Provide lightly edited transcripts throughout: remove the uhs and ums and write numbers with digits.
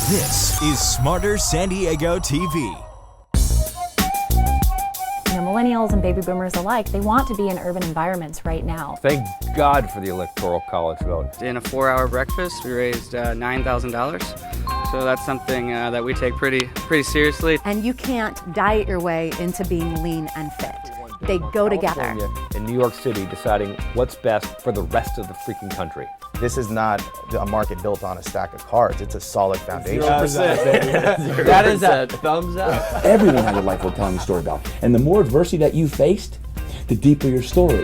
This is Smarter San Diego TV. Millennials and baby boomers alike, they want to be in urban environments right now. Thank God for the Electoral College vote. In a 4-hour breakfast, we raised $9,000. So that's something that we take pretty seriously. And you can't diet your way into being lean and fit. They go together. In New York City, deciding what's best for the rest of the freaking country. This is not a market built on a stack of cards. It's a solid foundation. 0%. That is a thumbs up. Everyone has a life worth telling a story about. And the more adversity that you faced, the deeper your story.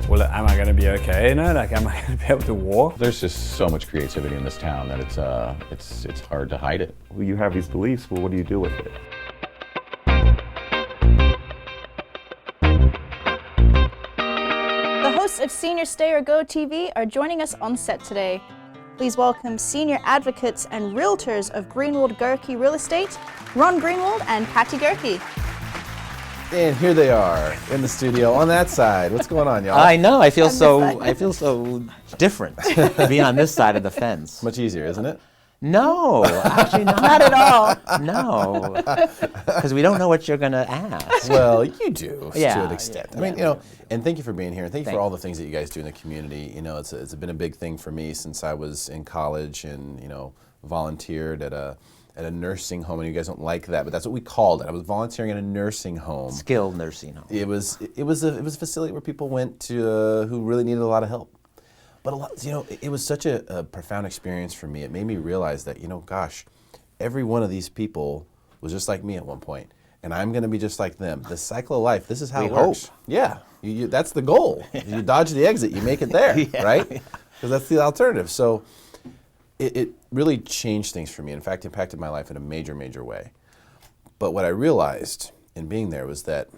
Well, am I going to be okay in it? Like, am I going to be able to walk? There's just so much creativity in this town that it's hard to hide it. Well, you have these beliefs, well, what do you do with it? The hosts of Senior Stay or Go TV are joining us on set today. Please welcome senior advocates and realtors of Greenwald Gerke Real Estate, Ron Greenwald and Patti Gerke. And here they are in the studio on that side. What's going on, y'all? I know. I feel so different to be on this side of the fence. Much easier, isn't it? No, actually not. Not at all. No, because we don't know what you're going to ask. Well, you do Yeah, to an extent. yeah, I mean, yeah. and thank you for being here. And thank you for all the things that you guys do in the community. It's been a big thing for me since I was in college and, volunteered at a nursing home. And you guys don't like that, but that's what we called it. I was volunteering at a nursing home. Skilled nursing home. It was a facility where people went to who really needed a lot of help. But it was such a profound experience for me. It made me realize that, gosh, every one of these people was just like me at one point, and I'm going to be just like them. The cycle of life, this is how it works. Hope. Yeah, that's the goal. You dodge the exit, you make it there, right? Because that's the alternative. So it really changed things for me. In fact, it impacted my life in a major, major way. But what I realized in being there was that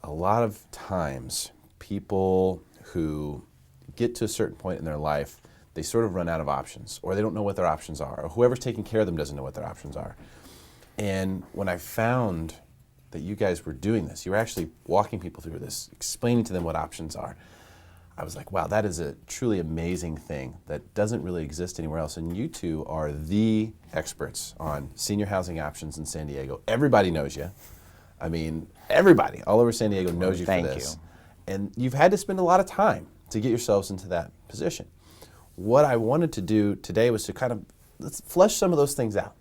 a lot of times people who get to a certain point in their life, they sort of run out of options, or they don't know what their options are, or whoever's taking care of them doesn't know what their options are. And when I found that you guys were doing this, you were actually walking people through this, explaining to them what options are, I was like, wow, that is a truly amazing thing that doesn't really exist anywhere else. And you two are the experts on senior housing options in San Diego. Everybody knows you. I mean, everybody all over San Diego knows you for this. And you've had to spend a lot of time to get yourselves into that position. What I wanted to do today was to let's flesh some of those things out.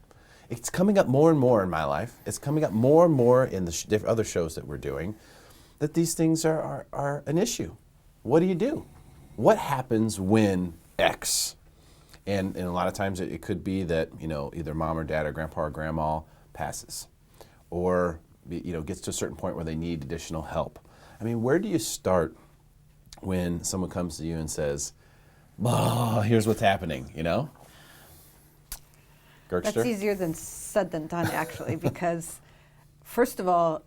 It's coming up more and more in my life. It's coming up more and more in the other shows that we're doing, that these things are an issue. What do you do? What happens when X? And a lot of times it could be that, either mom or dad or grandpa or grandma passes, or, gets to a certain point where they need additional help. I mean, where do you start when someone comes to you and says, oh, here's what's happening, Gerkster? That's easier said than done, actually, because first of all,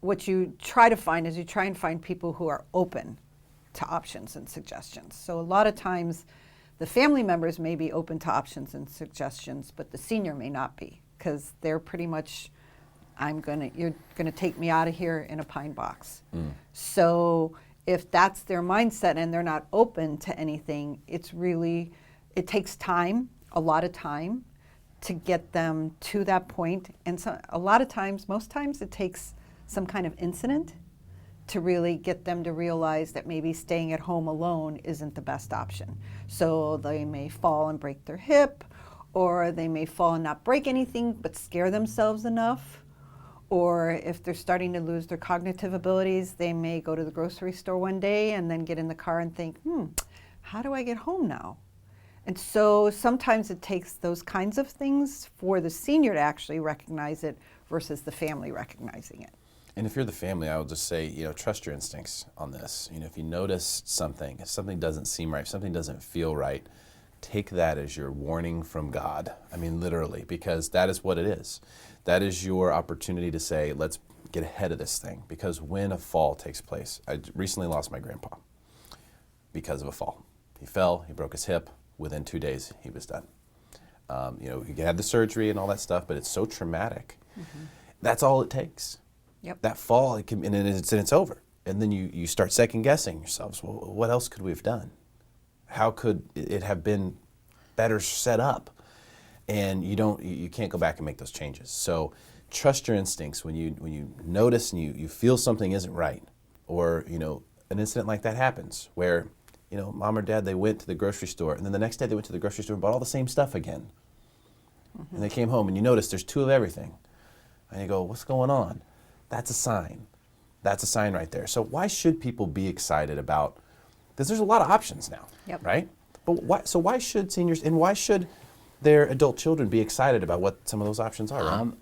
what you try to find is you try and find people who are open to options and suggestions. So a lot of times the family members may be open to options and suggestions, but the senior may not be, because they're pretty much, you're gonna take me out of here in a pine box. So if that's their mindset and they're not open to anything, it takes time, a lot of time, to get them to that point. And so a lot of times, most times, it takes some kind of incident to really get them to realize that maybe staying at home alone isn't the best option. So they may fall and break their hip, or they may fall and not break anything but scare themselves enough. Or if they're starting to lose their cognitive abilities, they may go to the grocery store one day and then get in the car and think, how do I get home now? And so sometimes it takes those kinds of things for the senior to actually recognize it versus the family recognizing it. And if you're the family, I would just say, trust your instincts on this. If you notice something, if something doesn't seem right, if something doesn't feel right, take that as your warning from God. I mean, literally, because that is what it is. That is your opportunity to say, let's get ahead of this thing. Because when a fall takes place, I recently lost my grandpa because of a fall. He fell, he broke his hip. Within 2 days, he was done. He had the surgery and all that stuff, but it's so traumatic. That's all it takes. Yep. That fall, and it's over. And then you start second guessing yourselves. Well, what else could we have done? How could it have been better set up? and you can't go back and make those changes. So trust your instincts when you notice and you feel something isn't right, or an incident like that happens where mom or dad, they went to the grocery store, and then the next day they went to the grocery store and bought all the same stuff again. Mm-hmm. And they came home and you notice there's 2 of everything. And you go, what's going on? That's a sign. That's a sign right there. So why should people be excited about, because there's a lot of options now, right? But why should seniors, and why should their adult children be excited about what some of those options are? Right?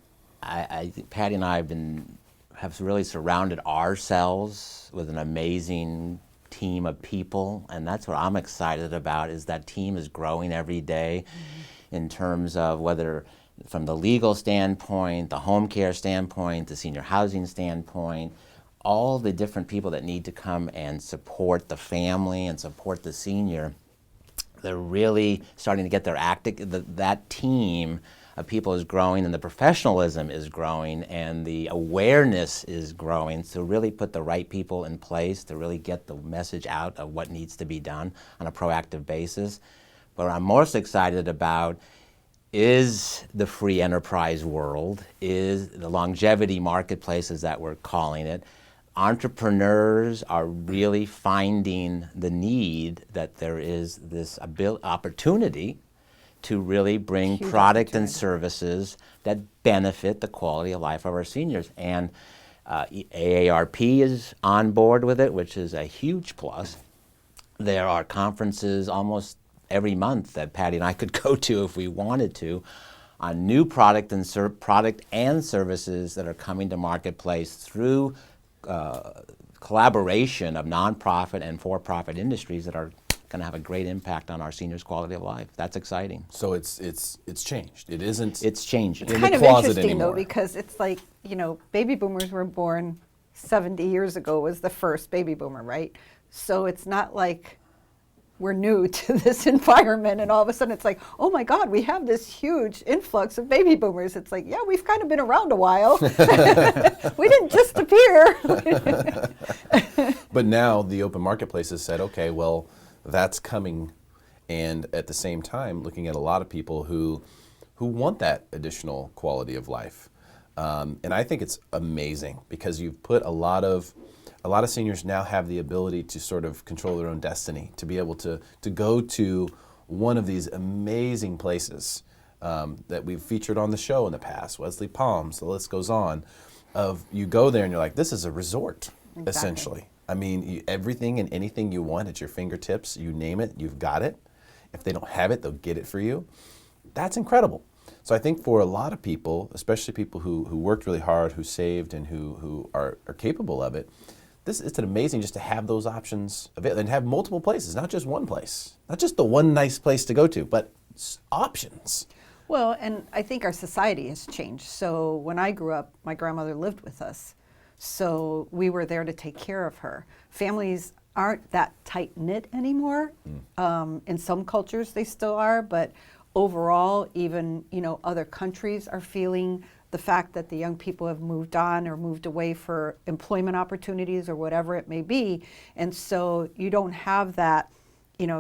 I think Patty and I have really surrounded ourselves with an amazing team of people, and that's what I'm excited about, is that team is growing every day in terms of whether from the legal standpoint, the home care standpoint, the senior housing standpoint, all the different people that need to come and support the family and support the senior. They're really starting to get their that team of people is growing, and the professionalism is growing, and the awareness is growing to really put the right people in place to really get the message out of what needs to be done on a proactive basis. But what I'm most excited about is the free enterprise world, is the longevity marketplaces that we're calling it. Entrepreneurs are really finding the need that there is this opportunity to really bring product and services that benefit the quality of life of our seniors. And AARP is on board with it, which is a huge plus. There are conferences almost every month that Patty and I could go to if we wanted to on new product and services that are coming to marketplace through collaboration of nonprofit and for-profit industries that are going to have a great impact on our seniors' quality of life. That's exciting. So it's changed. It isn't. It's changing. It's kind of interesting though, because it's like, baby boomers were born 70 years ago was the first baby boomer, right? So it's not like we're new to this environment and all of a sudden it's like, oh my God, we have this huge influx of baby boomers. It's like, yeah, we've kind of been around a while. We didn't just appear. But now the open marketplace has said, okay, well, that's coming. And at the same time, looking at a lot of people who want that additional quality of life. And I think it's amazing because you've put a lot of seniors now have the ability to sort of control their own destiny, to be able to go to one of these amazing places that we've featured on the show in the past, Wesley Palms, the list goes on, of you go there and you're like, this is a resort, essentially. I mean, everything and anything you want at your fingertips, you name it, you've got it. If they don't have it, they'll get it for you. That's incredible. So I think for a lot of people, especially people who worked really hard, who saved, and who are capable of it, it's amazing just to have those options available and have multiple places, not just one place, not just the one nice place to go to, but options. Well, and I think our society has changed. So when I grew up, my grandmother lived with us. So we were there to take care of her. Families aren't that tight-knit anymore. In some cultures they still are, but overall, even other countries are feeling the fact that the young people have moved on or moved away for employment opportunities or whatever it may be. And so you don't have that,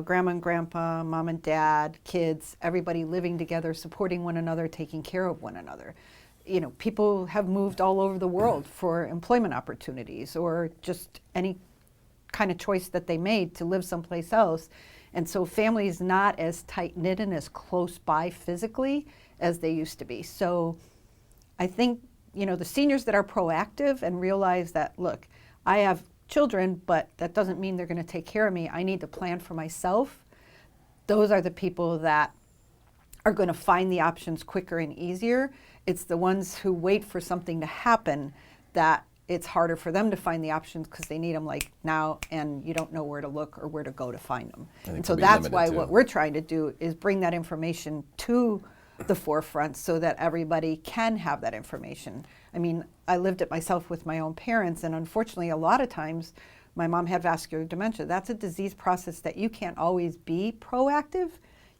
grandma and grandpa, mom and dad, kids, everybody living together, supporting one another, taking care of one another. People have moved all over the world for employment opportunities or just any kind of choice that they made to live someplace else. And so families not as tight-knit and as close by physically as they used to be. So I think, the seniors that are proactive and realize that, look, I have children, but that doesn't mean they're going to take care of me. I need to plan for myself. Those are the people that are going to find the options quicker and easier. It's the ones who wait for something to happen that it's harder for them to find the options because they need them like now, and you don't know where to look or where to go to find them. And so that's why what we're trying to do is bring that information to the forefront so that everybody can have that information. I mean, I lived it myself with my own parents, and unfortunately a lot of times my mom had vascular dementia. That's a disease process that you can't always be proactive.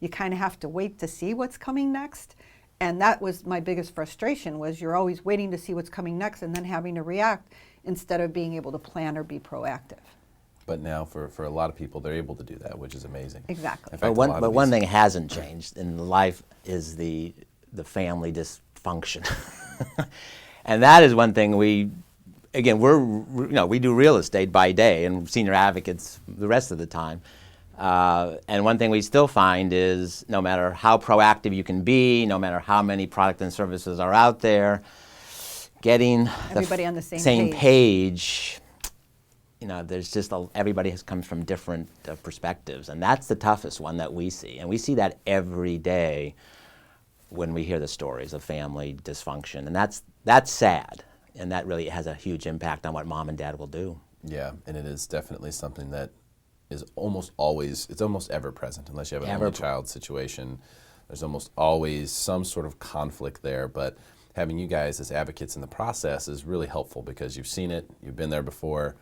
You kind of have to wait to see what's coming next. And that was my biggest frustration, was you're always waiting to see what's coming next and then having to react instead of being able to plan or be proactive. But now for a lot of people, they're able to do that, which is amazing. Exactly. In fact, But one thing hasn't changed in life is the family dysfunction. And that is one thing we do real estate by day and senior advocates the rest of the time. And one thing we still find is no matter how proactive you can be, no matter how many products and services are out there, getting everybody on the same page, there's just everybody comes from different perspectives, and that's the toughest one that we see. And we see that every day when we hear the stories of family dysfunction, and that's sad, and that really has a huge impact on what mom and dad will do. Yeah, and it is definitely something that is almost ever present, unless you have an only child situation. There's almost always some sort of conflict there, but having you guys as advocates in the process is really helpful because you've seen it, you've been there before,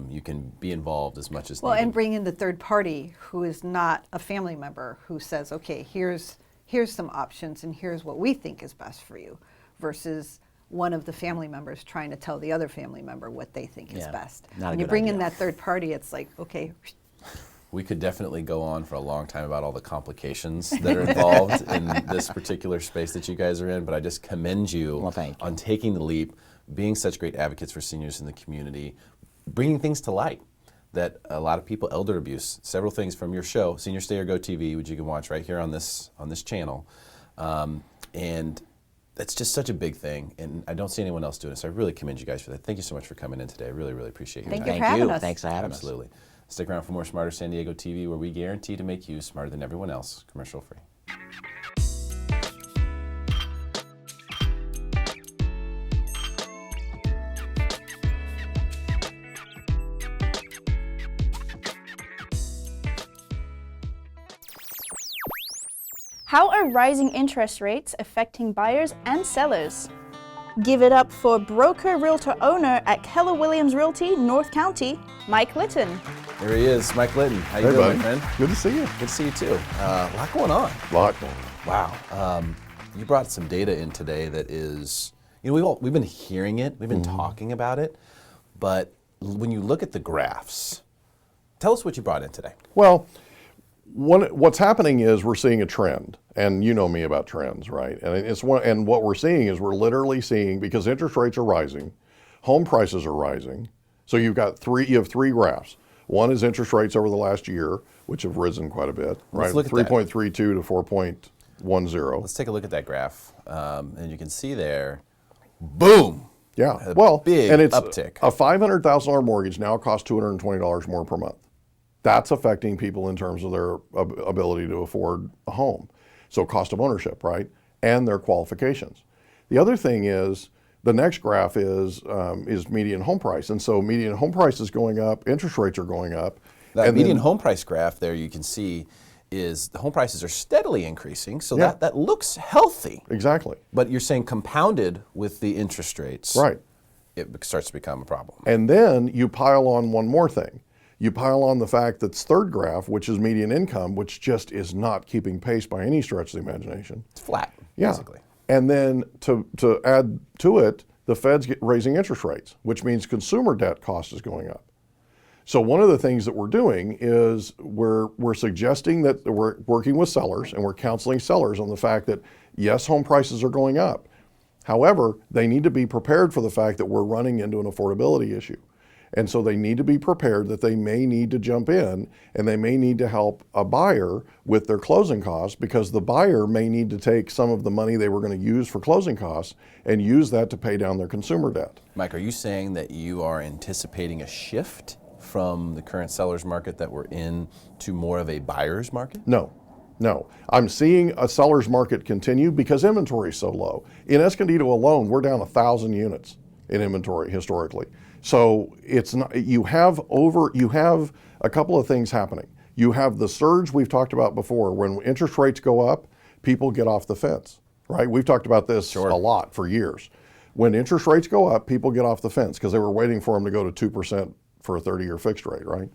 you can be involved as much as needed. And bring in the third party who is not a family member who says, okay, here's some options and here's what we think is best for you, versus one of the family members trying to tell the other family member what they think is best. When you bring in that third party, it's like, okay. We could definitely go on for a long time about all the complications that are involved in this particular space that you guys are in, but I just commend you on taking the leap, being such great advocates for seniors in the community, bringing things to light that a lot of people, elder abuse, several things from your show, Senior Stay or Go TV, which you can watch right here on this channel, and that's just such a big thing, and I don't see anyone else doing it, so I really commend you guys for that. Thank you so much for coming in today. I really, really appreciate your time. Thank you for having us. Thanks for having us. Absolutely. Stick around for more Smarter San Diego TV, where we guarantee to make you smarter than everyone else, commercial free. How are rising interest rates affecting buyers and sellers? Give it up for broker realtor owner at Keller Williams Realty, North County, Mike Litton. There he is, Mike Litton. How you doing, my friend? Good to see you. Good to see you too. A lot going on. Wow. You brought some data in today that is, we've been hearing it, we've been talking about it, but when you look at the graphs, tell us what you brought in today. Well, what's happening is we're seeing a trend, and you know me about trends, right? And what we're seeing is we're literally seeing, because interest rates are rising, home prices are rising. So you have three graphs. One is interest rates over the last year, which have risen quite a bit, right? 3.32 to 4.10. Let's take a look at that graph, and you can see there, boom. Yeah, big and it's uptick. A $500,000 mortgage now costs $220 more per month. That's affecting people in terms of their ability to afford a home. So cost of ownership, right? And their qualifications. The other thing is, the next graph is median home price. And so median home price is going up, interest rates are going up. That median home price graph there you can see is the home prices are steadily increasing, so that looks healthy. Exactly. But you're saying compounded with the interest rates, right? It starts to become a problem. And then you pile on one more thing. You pile on the fact that third graph, which is median income, which just is not keeping pace by any stretch of the imagination. It's flat, yeah. Basically. And then to add to it, the Fed's raising interest rates, which means consumer debt cost is going up. So one of the things that we're doing is we're suggesting that we're working with sellers and we're counseling sellers on the fact that, yes, home prices are going up. However, they need to be prepared for the fact that we're running into an affordability issue. And so they need to be prepared that they may need to jump in and they may need to help a buyer with their closing costs, because the buyer may need to take some of the money they were going to use for closing costs and use that to pay down their consumer debt. Mike, are you saying that you are anticipating a shift from the current seller's market that we're in to more of a buyer's market? No. I'm seeing a seller's market continue because inventory is so low. In Escondido alone, we're down 1,000 units in inventory historically. So it's not, you have a couple of things happening. You have the surge we've talked about before. When interest rates go up, people get off the fence, right? We've talked about this a lot for years. When interest rates go up, people get off the fence because they were waiting for them to go to 2% for a 30-year fixed rate, right?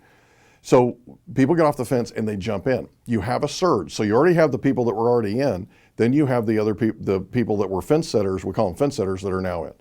So people get off the fence and they jump in. You have a surge. So you already have the people that were already in. Then you have the other the people that were fence setters, we call them fence setters, that are now in.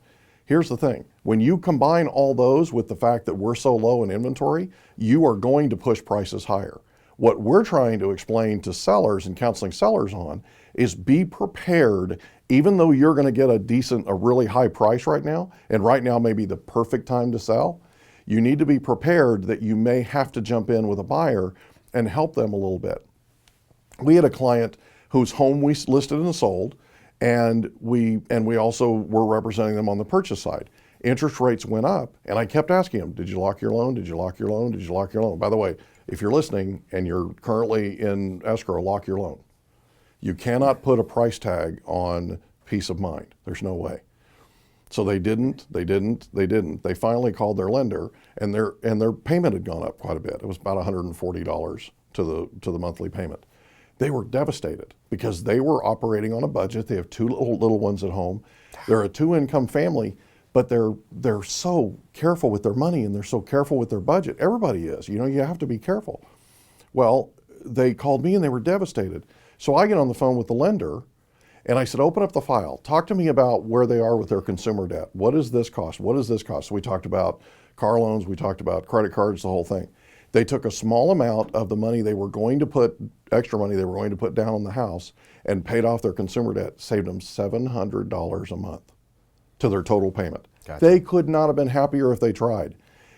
Here's the thing. When you combine all those with the fact that we're so low in inventory, you are going to push prices higher. What we're trying to explain to sellers and counseling sellers on is be prepared, even though you're going to get a really high price right now, and right now may be the perfect time to sell, you need to be prepared that you may have to jump in with a buyer and help them a little bit. We had a client whose home we listed and sold, and we also were representing them on the purchase side. Interest rates went up, and I kept asking them, did you lock your loan? Did you lock your loan? Did you lock your loan? By the way, if you're listening and you're currently in escrow, lock your loan. You cannot put a price tag on peace of mind. There's no way. So they didn't. They finally called their lender, and their payment had gone up quite a bit. It was about $140 to the monthly payment. They were devastated because they were operating on a budget. They have two little ones at home. They're a two-income family, but they're so careful with their money and they're so careful with their budget. Everybody is. You have to be careful. Well, they called me and they were devastated. So I get on the phone with the lender and I said, open up the file. Talk to me about where they are with their consumer debt. What does this cost? What does this cost? So we talked about car loans. We talked about credit cards, the whole thing. They took a small amount of the money they were going to put, extra money they were going to put down on the house, and paid off their consumer debt, saved them $700 a month to their total payment. Gotcha. They could not have been happier if they tried.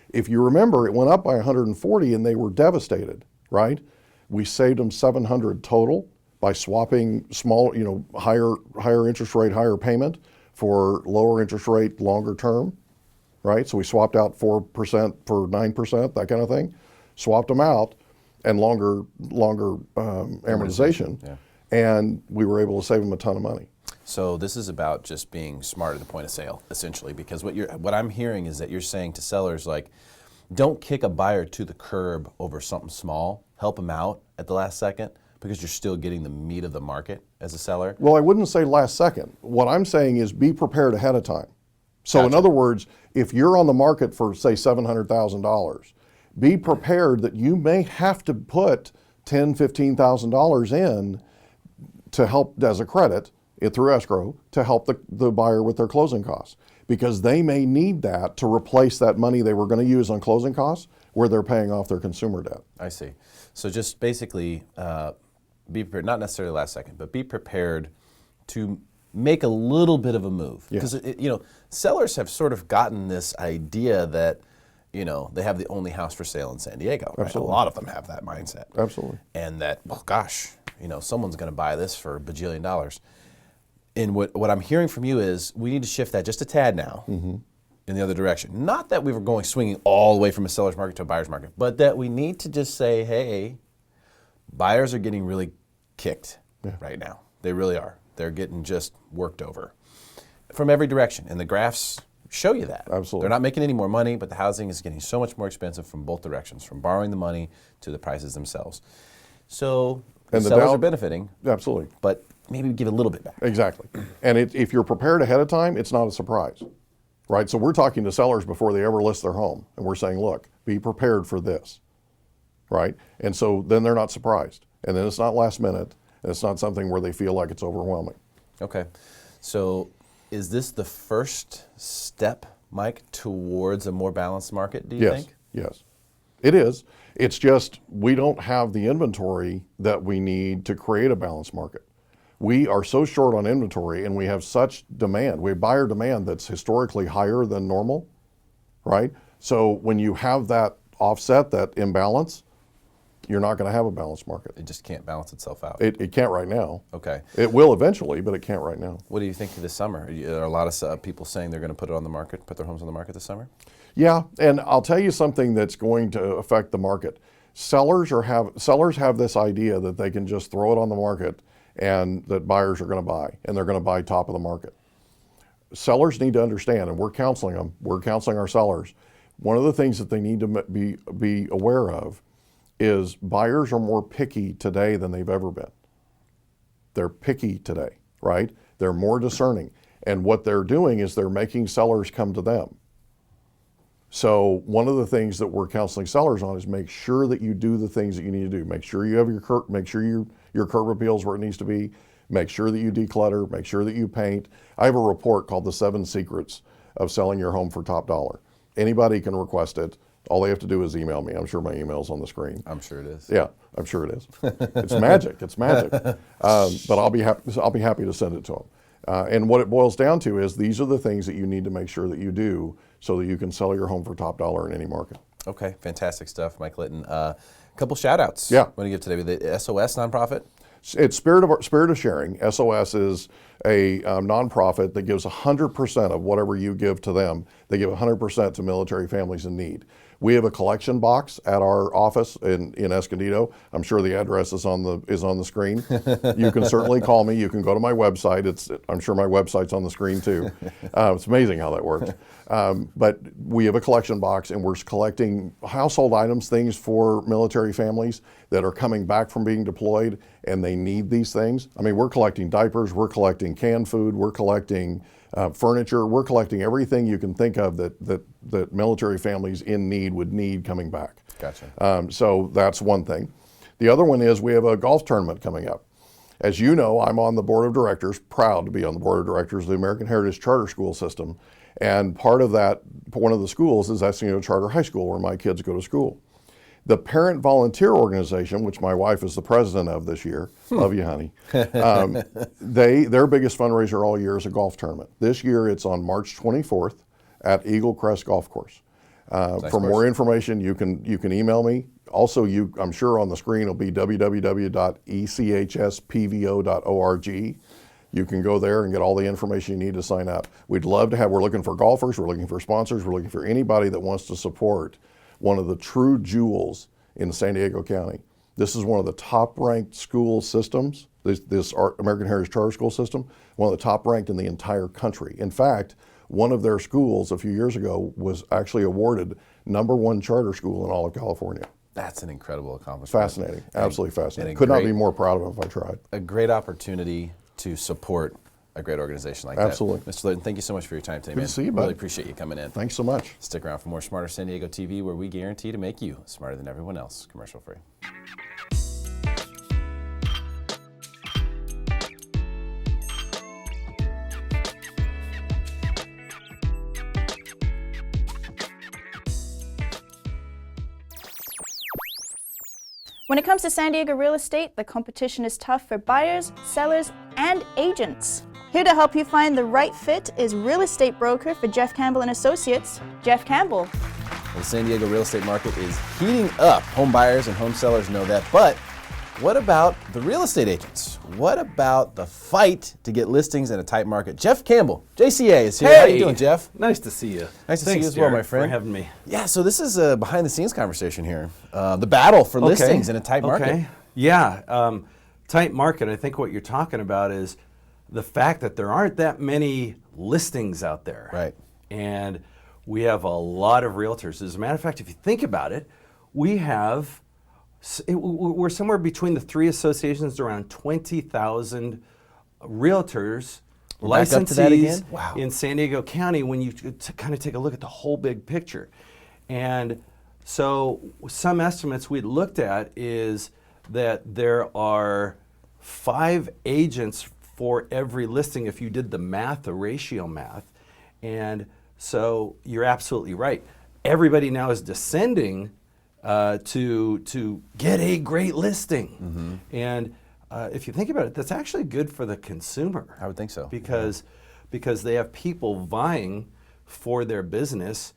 If you remember, it went up by 140 and they were devastated, right? We saved them $700 total by swapping small, higher interest rate, higher payment for lower interest rate, longer term, right? So we swapped out 4% for 9%, that kind of thing. Swapped them out and longer amortization, yeah. And we were able to save them a ton of money. So this is about just being smart at the point of sale, essentially, because what I'm hearing is that you're saying to sellers, like, don't kick a buyer to the curb over something small. Help them out at the last second because you're still getting the meat of the market as a seller. Well, I wouldn't say last second. What I'm saying is be prepared ahead of time. So gotcha. In other words, if you're on the market for, say, $700,000, be prepared that you may have to put $10,000, $15,000 in to help as a credit through escrow to help the buyer with their closing costs, because they may need that to replace that money they were going to use on closing costs where they're paying off their consumer debt. I see. So just basically be prepared, not necessarily last second, but be prepared to make a little bit of a move. Because sellers have sort of gotten this idea that they have the only house for sale in San Diego. Right? Absolutely. A lot of them have that mindset. Absolutely. And that, well, gosh, someone's going to buy this for $1 bajillion. And what I'm hearing from you is we need to shift that just a tad now in the other direction. Not that we were swinging all the way from a seller's market to a buyer's market, but that we need to just say, hey, buyers are getting really kicked right now. They really are. They're getting just worked over from every direction. And the graphs show you that. Absolutely. They're not making any more money, but the housing is getting so much more expensive from both directions, from borrowing the money to the prices themselves. So the sellers are benefiting. Absolutely. But maybe give a little bit back. Exactly. And if you're prepared ahead of time, it's not a surprise, right? So we're talking to sellers before they ever list their home, and we're saying, look, be prepared for this, right? And so then they're not surprised. And then it's not last minute, and it's not something where they feel like it's overwhelming. Okay. So is this the first step, Mike, towards a more balanced market, do you think? Yes, it is. It's just we don't have the inventory that we need to create a balanced market. We are so short on inventory and we have such demand. We have buyer demand that's historically higher than normal, right? So when you have that offset, that imbalance, you're not going to have a balanced market. It just can't balance itself out. It can't right now. Okay. It will eventually, but it can't right now. What do you think of this summer? Are a lot of people saying they're going to put it on the market, put their homes on the market this summer? Yeah, and I'll tell you something that's going to affect the market. Sellers have this idea that they can just throw it on the market and that buyers are going to buy, and they're going to buy top of the market. Sellers need to understand, and we're counseling them, we're counseling our sellers. One of the things that they need to be aware of is buyers are more picky today than they've ever been. They're picky today, right? They're more discerning. And what they're doing is they're making sellers come to them. So one of the things that we're counseling sellers on is make sure that you do the things that you need to do. Make sure you have your curb appeals where it needs to be. Make sure that you declutter. Make sure that you paint. I have a report called The 7 Secrets of selling your home for top dollar. Anybody can request it. All they have to do is email me. I'm sure my email's on the screen. I'm sure it is. Yeah, I'm sure it is. It's magic. It's magic. But I'll be happy to send it to them. And what it boils down to is these are the things that you need to make sure that you do so that you can sell your home for top dollar in any market. Okay, fantastic stuff, Mike Litton. A couple shout outs. Yeah. Want to give today the SOS nonprofit? It's Spirit of Sharing. SOS is a nonprofit that gives 100% of whatever you give to them. They give 100% to military families in need. We have a collection box at our office in Escondido. I'm sure the address is on the screen. You can certainly call me. You can go to my website. I'm sure my website's on the screen too. It's amazing how that works. But we have a collection box, and we're collecting household items, things for military families that are coming back from being deployed, and they need these things. I mean, we're collecting diapers, we're collecting canned food, we're collecting furniture, we're collecting everything you can think of that military families in need would need coming back. Gotcha. So that's one thing. The other one is we have a golf tournament coming up. As you know, I'm on the board of directors, proud to be on the board of directors of the American Heritage Charter School System. And part of that, one of the schools is Escondido Charter High School, where my kids go to school. The parent volunteer organization, which my wife is the president of this year, love you, honey, their biggest fundraiser all year is a golf tournament. This year it's on March 24th at Eagle Crest Golf Course. For more information, you can email me. Also, I'm sure on the screen will be www.echspvo.org. You can go there and get all the information you need to sign up. We'd love to we're looking for golfers, we're looking for sponsors, we're looking for anybody that wants to support one of the true jewels in San Diego County. This is one of the top-ranked school systems, this American Heritage Charter School System, one of the top-ranked in the entire country. In fact, one of their schools a few years ago was actually awarded #1 charter school in all of California. That's an incredible accomplishment. Fascinating, absolutely fascinating. And Could not be more proud of it if I tried. A great opportunity to support a great organization like Absolutely. that. Mr. Litton, thank you so much for your time today, Good man. to see you, bud. Really appreciate you coming in. Thanks so much. Stick around for more Smarter San Diego TV, where we guarantee to make you smarter than everyone else, commercial free. When it comes to San Diego real estate, the competition is tough for buyers, sellers, and agents. Here to help you find the right fit is real estate broker for Jeff Campbell Associates, Jeff Campbell. The San Diego real estate market is heating up. Home buyers and home sellers know that. But what about the real estate agents? What about the fight to get listings in a tight market? Jeff Campbell, JCA, is here. Hey. How you doing, Jeff? Nice to see you. Nice to see Thanks, you as well, my Derek, friend. for having me. Yeah, so this is a behind-the-scenes conversation here. The battle for listings in a tight market. Okay. Yeah, tight market. I think what you're talking about is the fact that there aren't that many listings out there. Right. And we have a lot of realtors. As a matter of fact, if you think about it, we're somewhere between the three associations, around 20,000 realtors, licensees in San Diego County when you kind of take a look at the whole big picture. And so some estimates we'd looked at is that there are 5 agents for every listing if you did the math, the ratio math. And so you're absolutely right. Everybody now is descending to get a great listing. Mm-hmm. And if you think about it, that's actually good for the consumer. I would think so. Because they have people vying for their business,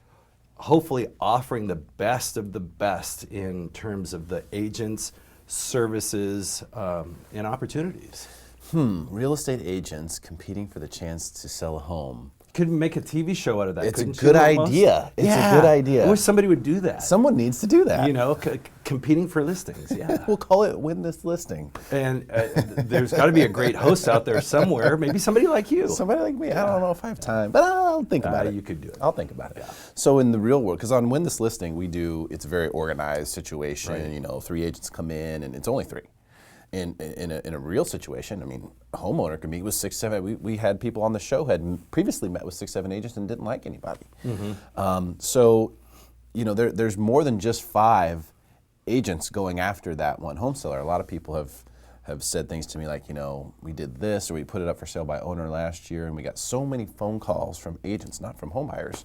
hopefully offering the best of the best in terms of the agents, services, and opportunities. Real estate agents competing for the chance to sell a home. Could make a TV show out of that. It's a couldn't good you, almost? idea. It's a good idea. I wish somebody would do that. Someone needs to do that. You know, competing for listings. Yeah. We'll call it Win This Listing. And there's got to be a great host out there somewhere. Maybe somebody like you. Somebody like me. I don't know if I have time, but I'll think about it. You could do it. I'll think about it. Yeah. So in the real world, because on Win This Listing, it's a very organized situation. Right. You know, 3 agents come in, and it's only 3. In a real situation, I mean, a homeowner can meet with 6, 7. We had people on the show had previously met with 6, 7 agents and didn't like anybody. Mm-hmm. So, you know, there's more than just 5 agents going after that one home seller. A lot of people have have said things to me like, we did this or we put it up for sale by owner last year, and we got so many phone calls from agents, not from home buyers,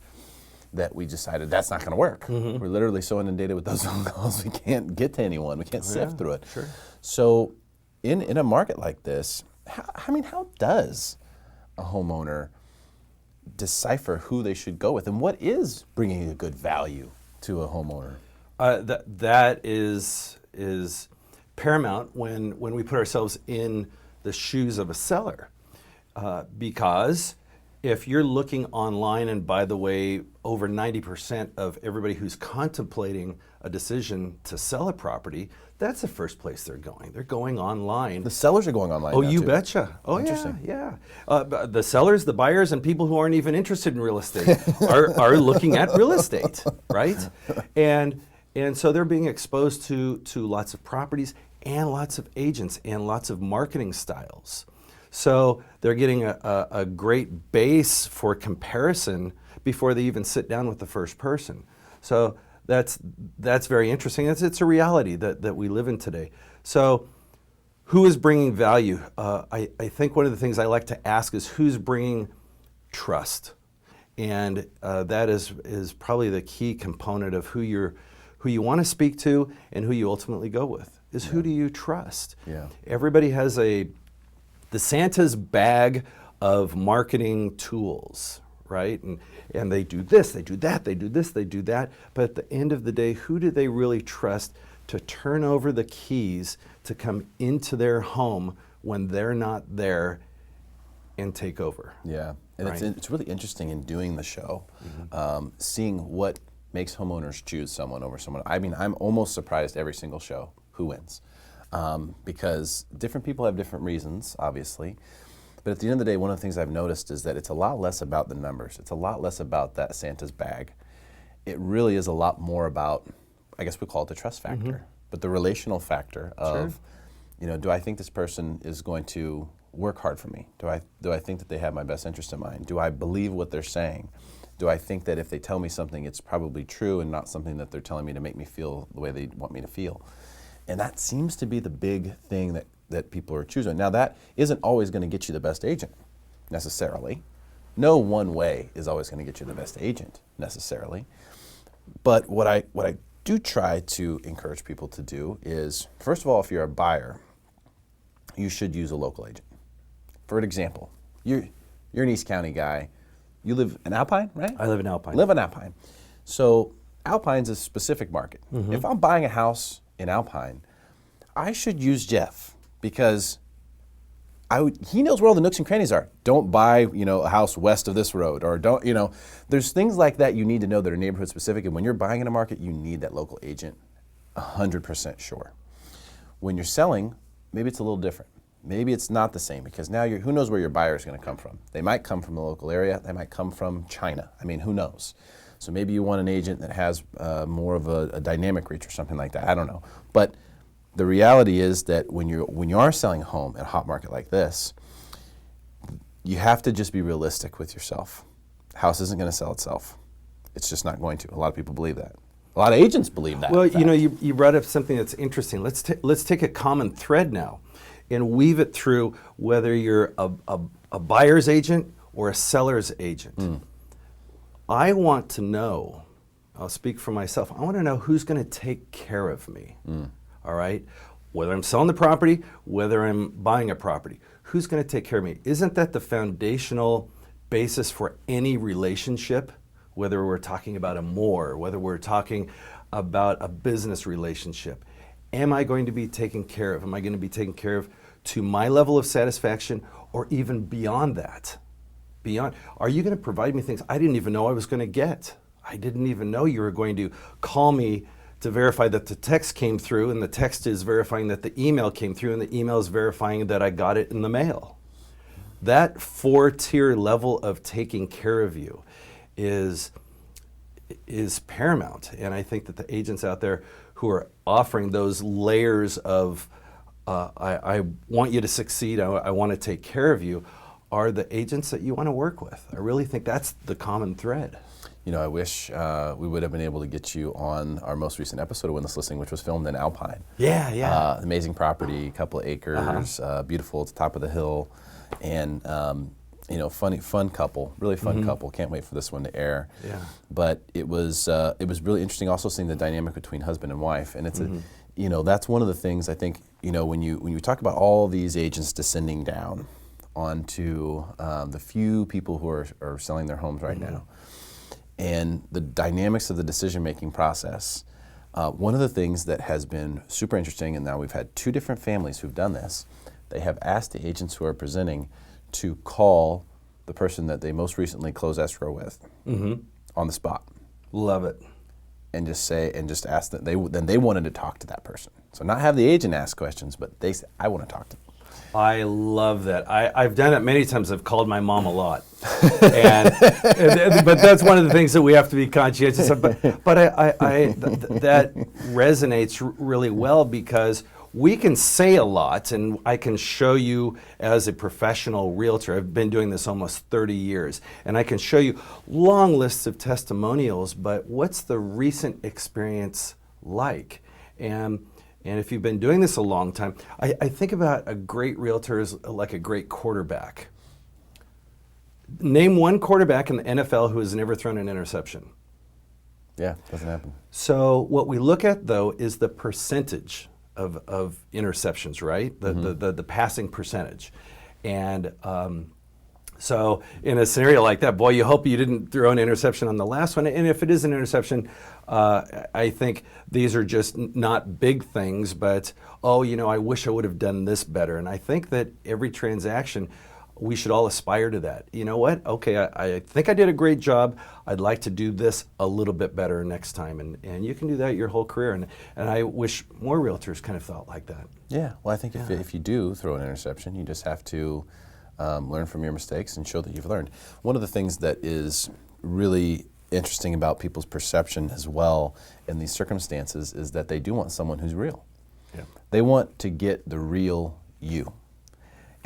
that we decided that's not going to work. We're literally so inundated with those phone calls, we can't get to anyone. We can't sift through it. Sure. So in a market like this, how does a homeowner decipher who they should go with, and what is bringing a good value to a homeowner? That is paramount when we put ourselves in the shoes of a seller, because if you're looking online, and by the way, over 90% of everybody who's contemplating a decision to sell a property, that's the first place they're going. They're going online. The sellers are going online. Oh, now you too. betcha. Oh, Interesting. yeah. The sellers, the buyers, and people who aren't even interested in real estate are looking at real estate, right? And so they're being exposed to lots of properties and lots of agents and lots of marketing styles. So they're getting a great base for comparison before they even sit down with the first person. So that's very interesting. It's a reality that we live in today. So who is bringing value? I think one of the things I like to ask is who's bringing trust, and that is probably the key component of who you want to speak to and who you ultimately go with. Is who do you trust? Yeah. Everybody has the Santa's bag of marketing tools, right? And they do this, they do that, they do this, they do that. But at the end of the day, who do they really trust to turn over the keys to come into their home when they're not there and take over? Yeah, and right? it's really interesting in doing the show, seeing what makes homeowners choose someone over someone. I mean, I'm almost surprised every single show who wins, because different people have different reasons, obviously. But at the end of the day, one of the things I've noticed is that it's a lot less about the numbers. It's a lot less about that Santa's bag. It really is a lot more about, I guess we call it the trust factor, but the relational factor of, do I think this person is going to work hard for me? Do I think that they have my best interest in mind? Do I believe what they're saying? Do I think that if they tell me something, it's probably true and not something that they're telling me to make me feel the way they want me to feel? And that seems to be the big thing that people are choosing. Now, that isn't always going to get you the best agent, necessarily. No one way is always going to get you the best agent, necessarily. But what I do try to encourage people to do is, first of all, if you're a buyer, you should use a local agent. For an example, you're an East County guy. You live in Alpine, right? I live in Alpine. Live in Alpine. So Alpine's a specific market. If I'm buying a house in Alpine, I should use Jeff, because he knows where all the nooks and crannies are. Don't buy, a house west of this road, or don't, there's things like that you need to know that are neighborhood specific. And when you're buying in a market, you need that local agent, 100% sure. When you're selling, maybe it's a little different. Maybe it's not the same, because now who knows where your buyer is going to come from. They might come from the local area. They might come from China. I mean, who knows? So maybe you want an agent that has more of a dynamic reach or something like that. I don't know. But the reality is that when you are selling a home in a hot market like this, you have to just be realistic with yourself. The house isn't going to sell itself. It's just not going to. A lot of people believe that. A lot of agents believe that. Well, you brought up something that's interesting. Let's take a common thread now and weave it through whether you're a buyer's agent or a seller's agent. I want to know, I'll speak for myself, I want to know who's going to take care of me. All right? Whether I'm selling the property, whether I'm buying a property, who's going to take care of me? Isn't that the foundational basis for any relationship? Whether we're talking about a more, whether we're talking about a business relationship. Am I going to be taken care of? Am I going to be taken care of to my level of satisfaction, or even beyond that? Are you going to provide me things I didn't even know I was going to get? I didn't even know you were going to call me to verify that the text came through, and the text is verifying that the email came through, and the email is verifying that I got it in the mail. That 4-tier level of taking care of you is paramount. And I think that the agents out there who are offering those layers of I want you to succeed, I want to take care of you, are the agents that you want to work with. I really think that's the common thread. I wish we would have been able to get you on our most recent episode of Windless Listing, which was filmed in Alpine. Yeah. Amazing property, couple of acres, beautiful at the top of the hill, and fun couple, really fun couple. Can't wait for this one to air. Yeah. But it was really interesting also seeing the dynamic between husband and wife, and it's that's one of the things I think when you talk about all these agents descending down onto the few people who are selling their homes right now, and the dynamics of the decision-making process. One of the things that has been super interesting, and now we've had 2 different families who've done this, they have asked the agents who are presenting to call the person that they most recently closed escrow with on the spot. Love it. And just ask that they wanted to talk to that person. So not have the agent ask questions, but they say, I want to talk to them. I love that. I've done it many times. I've called my mom a lot, but that's one of the things that we have to be conscientious of. But that resonates really well because we can say a lot, and I can show you as a professional realtor. I've been doing this almost 30 years, and I can show you long lists of testimonials. But what's the recent experience like? And if you've been doing this a long time, I think about a great realtor as like a great quarterback. Name one quarterback in the NFL who has never thrown an interception. Yeah, doesn't happen. So what we look at, though, is the percentage of interceptions, right? The passing percentage. And so in a scenario like that, boy, you hope you didn't throw an interception on the last one. And if it is an interception, I think these are just not big things, but, I wish I would have done this better. And I think that every transaction, we should all aspire to that. You know what? Okay, I think I did a great job. I'd like to do this a little bit better next time. And you can do that your whole career. And I wish more realtors kind of thought like that. Yeah, well, I think if you do throw an interception, you just have to learn from your mistakes and show that you've learned. One of the things that is really interesting about people's perception as well in these circumstances is that they do want someone who's real. Yeah. They want to get the real you.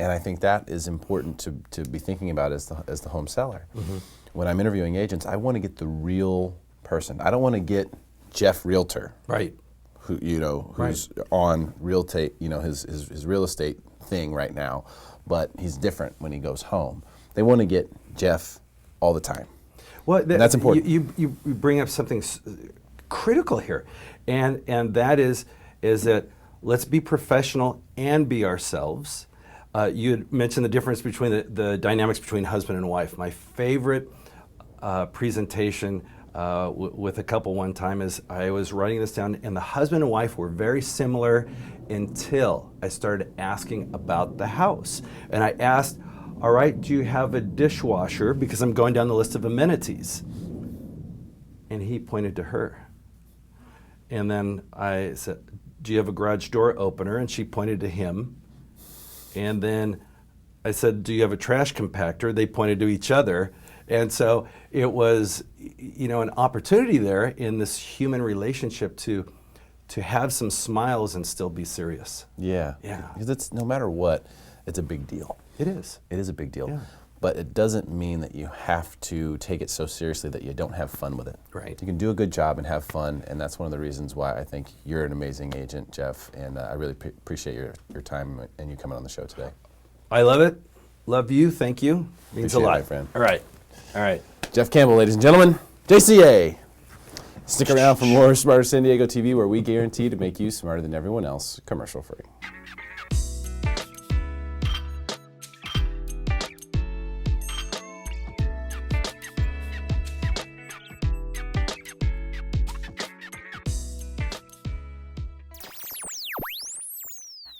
And I think that is important to be thinking about as the home seller. When I'm interviewing agents, I want to get the real person. I don't want to get Jeff Realtor. Right. Who's on Realty, his real estate thing right now, but he's different when he goes home. They want to get Jeff all the time. Well, that's important. You bring up something critical here, and that is that let's be professional and be ourselves. You had mentioned the difference between the dynamics between husband and wife. My favorite presentation with a couple one time is I was writing this down, and the husband and wife were very similar until I started asking about the house. And I asked, all right, do you have a dishwasher? Because I'm going down the list of amenities. And he pointed to her. And then I said, do you have a garage door opener? And she pointed to him. And then I said, do you have a trash compactor? They pointed to each other. And so it was, an opportunity there in this human relationship to have some smiles and still be serious. Yeah. Because it's, no matter what, it's a big deal. It is. It is a big deal. Yeah. But it doesn't mean that you have to take it so seriously that you don't have fun with it. Right. You can do a good job and have fun, and that's one of the reasons why I think you're an amazing agent, Jeff, and I really appreciate your time and you coming on the show today. I love it. Love you. Thank you. Means appreciate a lot. It, my friend. All right. Jeff Campbell, ladies and gentlemen, JCA. Stick around for more Smarter San Diego TV, where we guarantee to make you smarter than everyone else, commercial free.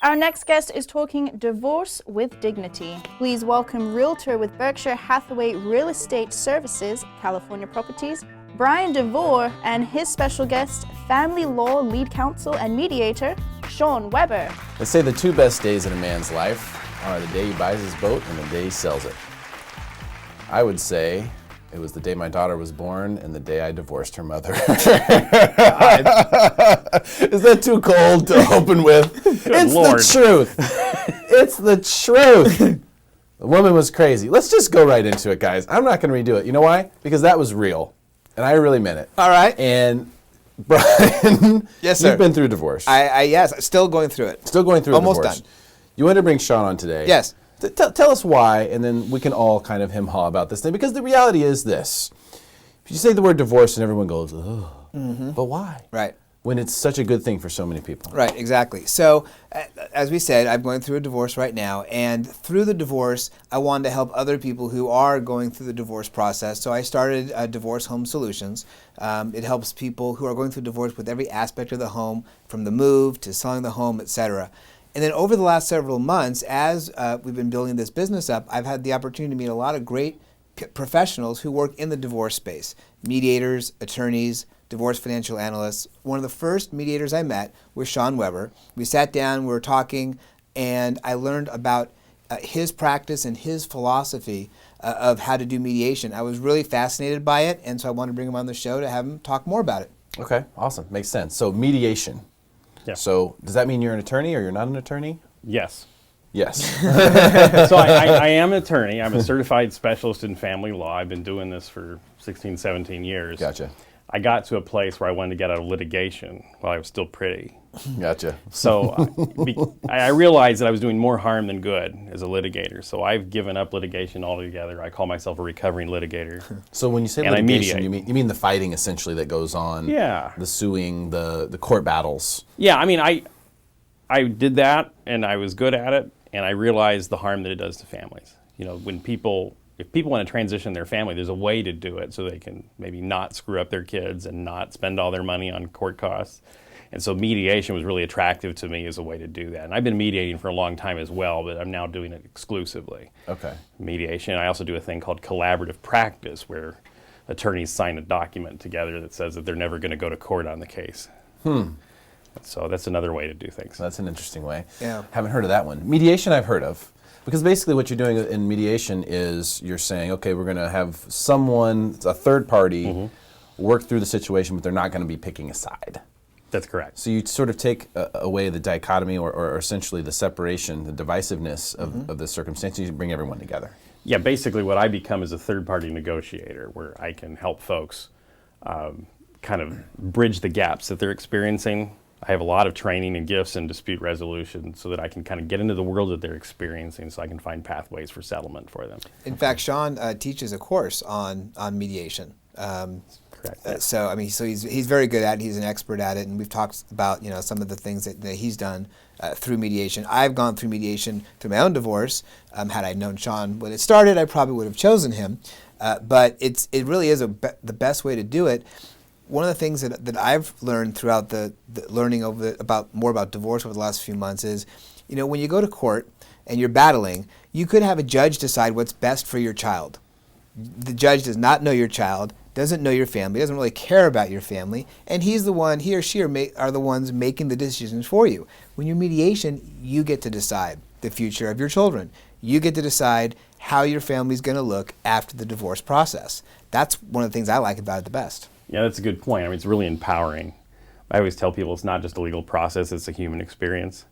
Our next guest is talking divorce with dignity. Please welcome Realtor with Berkshire Hathaway Real Estate Services, California Properties, Brian DeVore, and his special guest, family law lead counsel and mediator, Sean Weber. They say the 2 best days in a man's life are the day he buys his boat and the day he sells it. I would say it was the day my daughter was born and the day I divorced her mother. Is that too cold to open with? It's Lord. The truth. It's the truth. The woman was crazy. Let's just go right into it, guys. I'm not going to redo it. You know why? Because that was real. And I really meant it. All right. And Brian, yes, sir. You've been through a divorce. Yes, still going through it. Still going through Almost a divorce. done. You wanted to bring Sean on today. Yes. Tell us why, and then we can all kind of hem-haw about this thing, because the reality is this. If you say the word divorce and everyone goes, oh, but why? Right. When it's such a good thing for so many people. Right, exactly. So, as we said, I'm going through a divorce right now, and through the divorce, I wanted to help other people who are going through the divorce process. So I started Divorce Home Solutions. It helps people who are going through divorce with every aspect of the home, from the move to selling the home, etc. And then over the last several months, as we've been building this business up, I've had the opportunity to meet a lot of great professionals who work in the divorce space: mediators, attorneys, divorce financial analysts. One of the first mediators I met was Sean Weber. We sat down, we were talking, and I learned about his practice and his philosophy of how to do mediation. I was really fascinated by it, and so I wanted to bring him on the show to have him talk more about it. Okay, awesome. Makes sense. So mediation. Yeah. So does that mean you're an attorney or you're not an attorney? Yes. Yes. So I am an attorney. I'm a certified specialist in family law. I've been doing this for 16, 17 years. Gotcha. I got to a place where I wanted to get out of litigation while I was still pretty. Gotcha. So I realized that I was doing more harm than good as a litigator. So I've given up litigation altogether. I call myself a recovering litigator. So when you say litigation, you mean the fighting essentially that goes on? Yeah. The suing, the court battles. Yeah, I mean, I did that, and I was good at it, and I realized the harm that it does to families. You know, if people want to transition their family, there's a way to do it so they can maybe not screw up their kids and not spend all their money on court costs. And so mediation was really attractive to me as a way to do that. And I've been mediating for a long time as well, but I'm now doing it exclusively. Okay. Mediation. I also do a thing called collaborative practice, where attorneys sign a document together that says that they're never going to go to court on the case. So that's another way to do things. That's an interesting way. Yeah. Haven't heard of that one. Mediation I've heard of. Because basically what you're doing in mediation is you're saying, okay, we're going to have someone, a third party, work through the situation, but they're not going to be picking a side. That's correct. So you sort of take away the dichotomy or essentially the separation, the divisiveness of the circumstances. You bring everyone together. Yeah, basically what I become is a third-party negotiator, where I can help folks kind of bridge the gaps that they're experiencing. I have a lot of training and gifts in dispute resolution so that I can kind of get into the world that they're experiencing, so I can find pathways for settlement for them. In fact, Sean teaches a course on mediation. Correct. So I mean, he's very good at it. He's an expert at it, and we've talked about some of the things that he's done through mediation. I've gone through mediation through my own divorce. Had I known Sean when it started, I probably would have chosen him. But it really is the best way to do it. One of the things that I've learned throughout the learning more about divorce over the last few months is, when you go to court and you're battling, you could have a judge decide what's best for your child. The judge does not know your child, doesn't know your family, doesn't really care about your family, and he or she are the ones making the decisions for you. When you're mediation, you get to decide the future of your children. You get to decide how your family's going to look after the divorce process. That's one of the things I like about it the best. Yeah, that's a good point. I mean, it's really empowering. I always tell people it's not just a legal process, it's a human experience.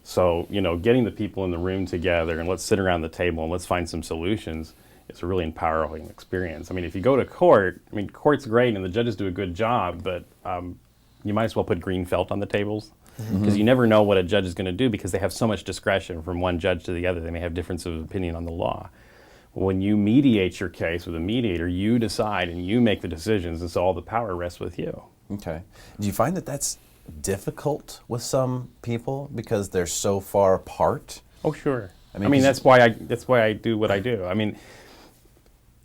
So, getting the people in the room together and let's sit around the table and let's find some solutions, it's a really empowering experience. I mean, if you go to court, court's great and the judges do a good job, but you might as well put green felt on the tables, because you never know what a judge is going to do, because they have so much discretion from one judge to the other. They may have difference of opinion on the law. When you mediate your case with a mediator, you decide and you make the decisions, and so all the power rests with you. Okay. Do you find that that's difficult with some people because they're so far apart? Oh, sure. I mean that's why I do what I do. I mean,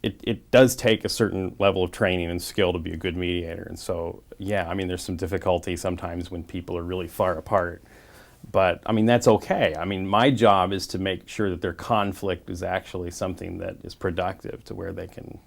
it does take a certain level of training and skill to be a good mediator, and so yeah, I mean, there's some difficulty sometimes when people are really far apart. But, that's okay. My job is to make sure that their conflict is actually something that is productive, to where they can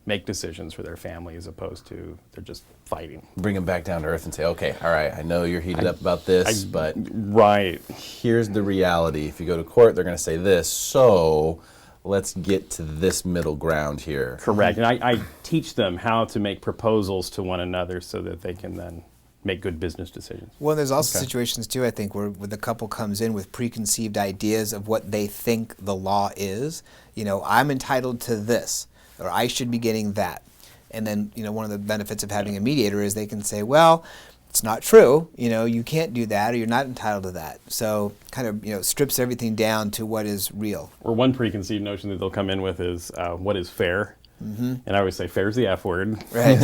make decisions for their family as opposed to they're just fighting. Bring them back down to earth and say, okay, all right, I know you're heated up about this, but right, here's the reality. If you go to court, they're going to say this, so let's get to this middle ground here. Correct. And I teach them how to make proposals to one another so that they can then make good business decisions. Well, there's also situations too, I think, where the couple comes in with preconceived ideas of what they think the law is. I'm entitled to this, or I should be getting that. And then, one of the benefits of having a mediator is they can say, well, it's not true. You can't do that, or you're not entitled to that. So kind of, strips everything down to what is real. Or one preconceived notion that they'll come in with is what is fair. Mm-hmm. And I always say fair is the F word. Right.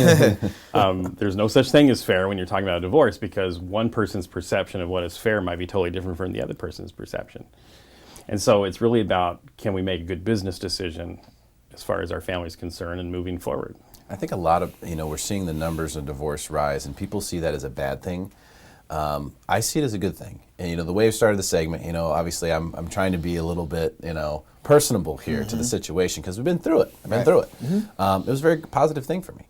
There's no such thing as fair when you're talking about a divorce, because one person's perception of what is fair might be totally different from the other person's perception. And so it's really about, can we make a good business decision as far as our family's concerned and moving forward? I think a lot of, we're seeing the numbers of divorce rise, and people see that as a bad thing. I see it as a good thing. And, the way I started the segment, obviously I'm trying to be a little bit, personable here to the situation, because we've been through it. I've been through it. It was a very positive thing for me.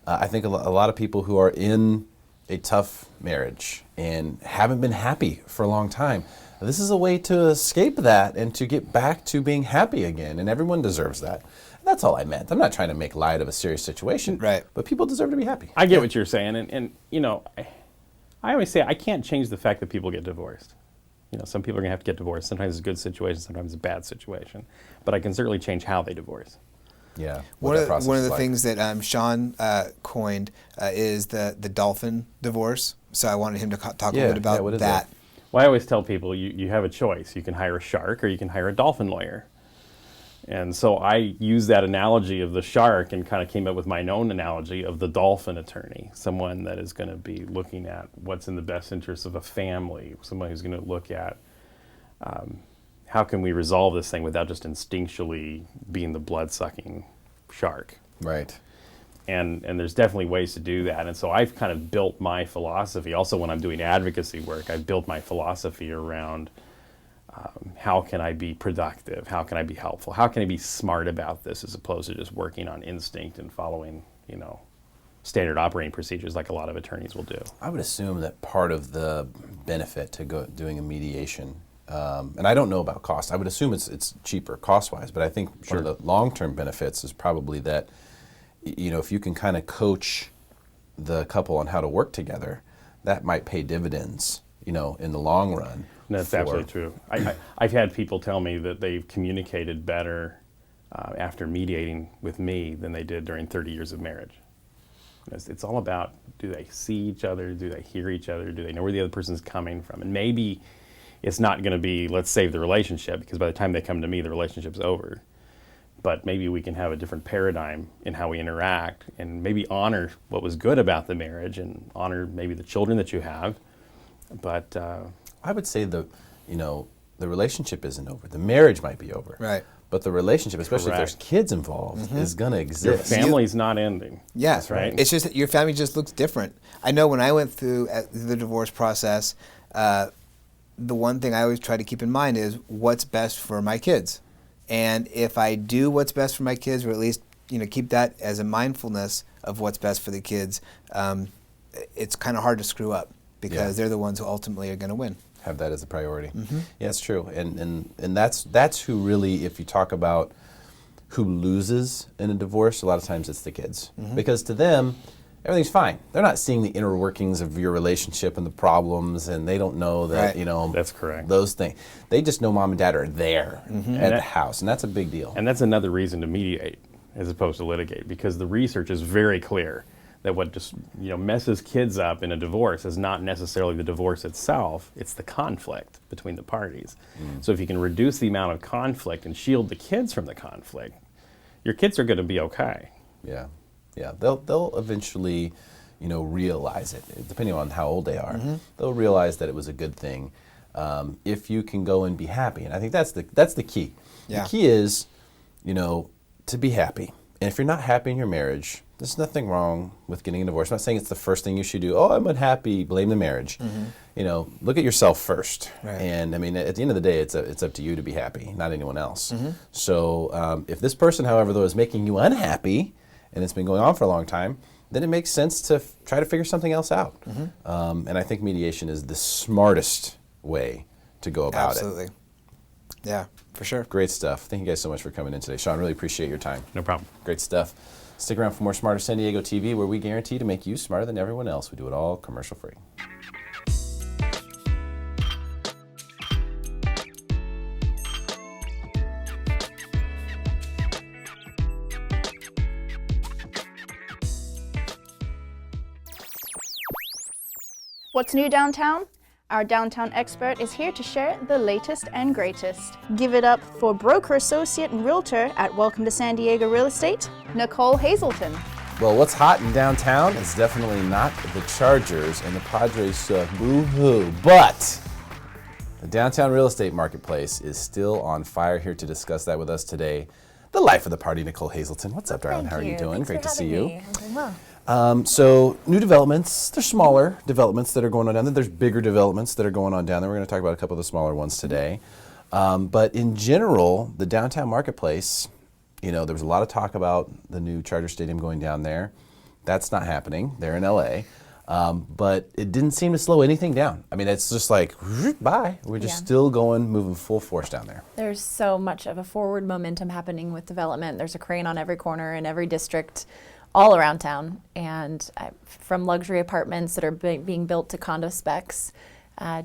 I think a lot of people who are in a tough marriage and haven't been happy for a long time, this is a way to escape that and to get back to being happy again, and everyone deserves that. And that's all I meant. I'm not trying to make light of a serious situation, right? But people deserve to be happy. I get what you're saying, and I always say I can't change the fact that people get divorced. Some people are going to have to get divorced. Sometimes it's a good situation, sometimes it's a bad situation. But I can certainly change how they divorce. Yeah. One of the things that Sean coined is the dolphin divorce. So I wanted him to talk a little bit about that. Well, I always tell people you have a choice. You can hire a shark or you can hire a dolphin lawyer. And so I use that analogy of the shark and kind of came up with my own analogy of the dolphin attorney, someone that is going to be looking at what's in the best interest of a family, someone who's going to look at how can we resolve this thing without just instinctually being the blood-sucking shark. Right. And there's definitely ways to do that. And so I've kind of built my philosophy. Also, when I'm doing advocacy work, I've built my philosophy around how can I be productive? How can I be helpful? How can I be smart about this as opposed to just working on instinct and following, standard operating procedures like a lot of attorneys will do? I would assume that part of the benefit to doing a mediation, and I don't know about cost, I would assume it's cheaper cost-wise, but I think one of the long-term benefits is probably that, if you can kind of coach the couple on how to work together, that might pay dividends, in the long run. That's absolutely true. I've had people tell me that they've communicated better after mediating with me than they did during 30 years of marriage. It's all about, do they see each other? Do they hear each other? Do they know where the other person's coming from? And maybe it's not going to be, let's save the relationship, because by the time they come to me, the relationship's over. But maybe we can have a different paradigm in how we interact and maybe honor what was good about the marriage and honor maybe the children that you have. But I would say the relationship isn't over. The marriage might be over. Right. But the relationship, especially if there's kids involved, is going to exist. Your family's not ending. Yeah. That's right. It's just that your family just looks different. I know when I went through the divorce process, the one thing I always try to keep in mind is what's best for my kids. And if I do what's best for my kids, or at least keep that as a mindfulness of what's best for the kids, it's kind of hard to screw up, because they're the ones who ultimately are going to win. Have that as a priority. Yeah, it's true. And that's who really, if you talk about who loses in a divorce, a lot of times it's the kids. Because to them, everything's fine. They're not seeing the inner workings of your relationship and the problems, and they don't know that, That's correct. Those things. They just know mom and dad are there at the house, and that's a big deal. And that's another reason to mediate as opposed to litigate, because the research is very clear that what just messes kids up in a divorce is not necessarily the divorce itself, it's the conflict between the parties. So if you can reduce the amount of conflict and shield the kids from the conflict, your kids are going to be okay. Yeah. They'll eventually, realize it, depending on how old they are. They'll realize that it was a good thing if you can go and be happy. And I think that's the key. Yeah. The key is, to be happy. And if you're not happy in your marriage, there's nothing wrong with getting a divorce. I'm not saying it's the first thing you should do. Oh, I'm unhappy, blame the marriage. Look at yourself first. Right. And I mean, at the end of the day, it's up to you to be happy, not anyone else. So if this person, however, though, is making you unhappy, and it's been going on for a long time, then it makes sense to try to figure something else out. And I think mediation is the smartest way to go about it. Absolutely. Yeah, for sure. Great stuff. Thank you guys so much for coming in today. Sean, really appreciate your time. No problem. Great stuff. Stick around for more Smarter San Diego TV, where we guarantee to make you smarter than everyone else. We do it all commercial free. What's new downtown? Our downtown expert is here to share the latest and greatest. Give it up for broker associate and realtor at Welcome to San Diego Real Estate, Nicole Hazelton. Well, what's hot in downtown is definitely not the Chargers and the Padres stuff, boo-hoo, but the downtown real estate marketplace is still on fire. Here to discuss that with us today, the life of the party, Nicole Hazelton. What's up, darling? How are you doing? Thanks Great for to see having you. me. I'm doing well. So new developments, they're smaller developments that are going on down there. There's bigger developments that are going on down there. We're going to talk about a couple of the smaller ones today. But in general, the downtown marketplace, you know, there was a lot of talk about the new Charger Stadium going down there. That's not happening. They're in LA. But it didn't seem to slow anything down. I mean, it's just like, bye. We're just still going, moving full force down there. There's so much of a forward momentum happening with development. There's a crane on every corner in every district all around town, and from luxury apartments that are being built to condo specs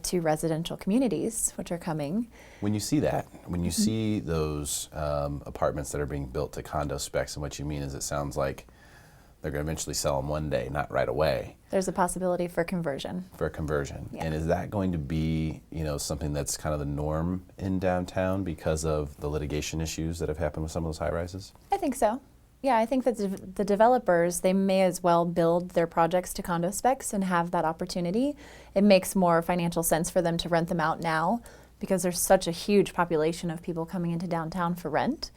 to residential communities, which are coming. When you see that, when you see those apartments that are being built to condo specs, and what you mean is it sounds like they're going to eventually sell them one day, not right away. There's a possibility for conversion. For a conversion. Yeah. And is that going to be, you know, something that's kind of the norm in downtown because of the litigation issues that have happened with some of those high rises? I think so. Yeah, I think that the developers, they may as well build their projects to condo specs and have that opportunity. It makes more financial sense for them to rent them out now because there's such a huge population of people coming into downtown for rent.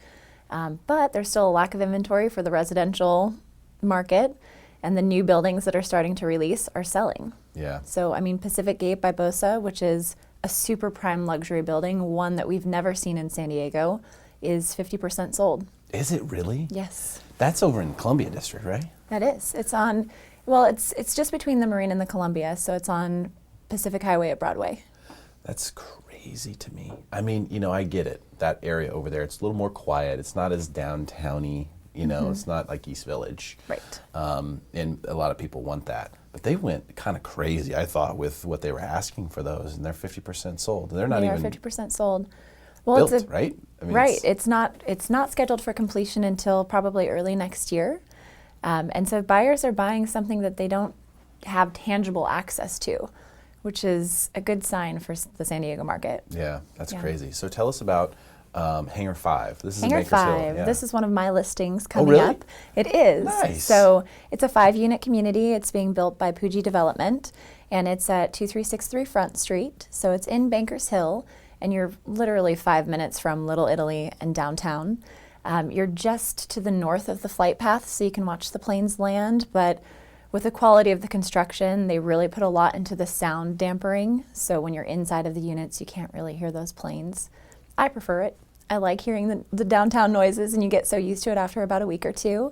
But there's still a lack of inventory for the residential market, and the new buildings that are starting to release are selling. Yeah. So, I mean, Pacific Gate by Bosa, which is a super prime luxury building, one that we've never seen in San Diego, is 50% sold. Is it really? Yes. That's over in Columbia District, right? That is. It's on, well, it's just between the Marine and the Columbia, so it's on Pacific Highway at Broadway. That's crazy to me. I mean, you know, I get it. That area over there, it's a little more quiet. It's not as downtowny, you know, it's not like East Village. Right. And a lot of people want that. But they went kind of crazy, I thought, with what they were asking for those, and they're 50% sold. They're not even 50% sold. Well, built, it's right? I mean, right. It's not scheduled for completion until probably early next year. And so buyers are buying something that they don't have tangible access to, which is a good sign for the San Diego market. Yeah, that's crazy. So tell us about Hangar 5. This is Hangar in Bakersfield. 5. Yeah. This is one of my listings coming really? up. It is. Nice. So it's a 5-unit community. It's being built by Puji Development, and it's at 2363 Front Street. So it's in Bankers Hill, and you're literally 5 minutes from Little Italy and downtown. You're just to the north of the flight path, so you can watch the planes land, but with the quality of the construction, they really put a lot into the sound dampering, so when you're inside of the units, you can't really hear those planes. I prefer it. I like hearing the downtown noises, and you get so used to it after about a week or two.